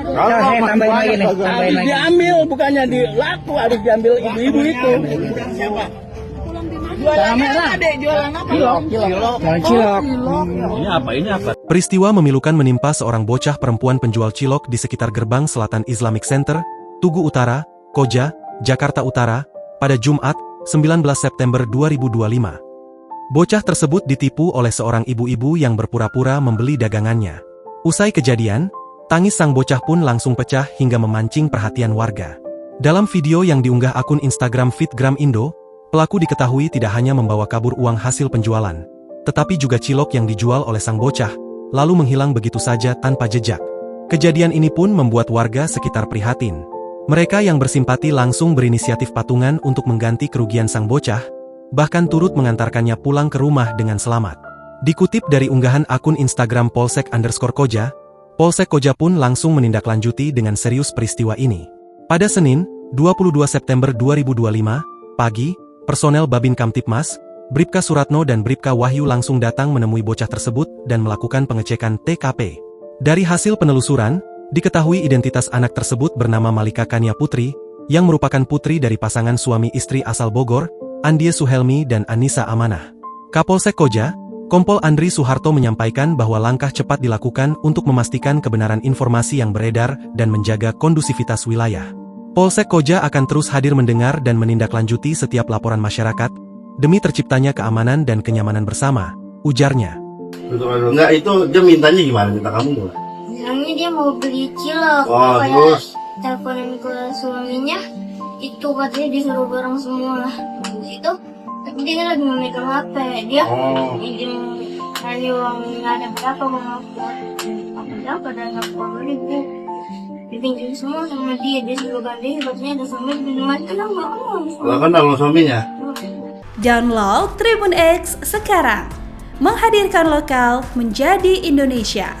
tambahin lagi nih. Harus diambil, bukannya dilaku, harus diambil ibu-ibu itu. Jualan merah, jualan apa? Cilok. Ini apa? Peristiwa memilukan menimpa seorang bocah perempuan penjual cilok di sekitar gerbang selatan Islamic Center, Tugu Utara, Koja, Jakarta Utara, pada Jumat, 19 September 2025. Bocah tersebut ditipu oleh seorang ibu-ibu yang berpura-pura membeli dagangannya. Usai kejadian, tangis sang bocah pun langsung pecah hingga memancing perhatian warga. Dalam video yang diunggah akun Instagram Fitgram Indo, pelaku diketahui tidak hanya membawa kabur uang hasil penjualan, tetapi juga cilok yang dijual oleh sang bocah, lalu menghilang begitu saja tanpa jejak. Kejadian ini pun membuat warga sekitar prihatin. Mereka yang bersimpati langsung berinisiatif patungan untuk mengganti kerugian sang bocah, bahkan turut mengantarkannya pulang ke rumah dengan selamat. Dikutip dari unggahan akun Instagram Polsek_Koja, Polsek Koja pun langsung menindaklanjuti dengan serius peristiwa ini. Pada Senin, 22 September 2025, pagi, personel Babin Kamtipmas, Bribka Suratno dan Bribka Wahyu langsung datang menemui bocah tersebut dan melakukan pengecekan TKP. Dari hasil penelusuran, diketahui identitas anak tersebut bernama Malika Kania Putri, yang merupakan putri dari pasangan suami istri asal Bogor, Andie Suhelmi dan Anissa Amanah. Kapolsek Koja, Kompol Andri Suharto menyampaikan bahwa langkah cepat dilakukan untuk memastikan kebenaran informasi yang beredar dan menjaga kondusivitas wilayah. Polsek Koja akan terus hadir mendengar dan menindaklanjuti setiap laporan masyarakat, demi terciptanya keamanan dan kenyamanan bersama, ujarnya. Enggak, itu dia mintanya gimana? Minta kamu gimana? Bilangnya dia mau beli cilok, terus? teleponin ke suaminya, itu katanya disuruh bareng semua. Itu, tapi dia lagi memegang HP, dia minjem dari uang nggak ada berapa, mau berapa dan nggak ribu. Dipinjam semua sama dia suruh ganti, hebatnya ada suami di rumah, kenapa nggak mau? Lo kan sama suaminya? Download Tribun X sekarang, menghadirkan lokal menjadi Indonesia.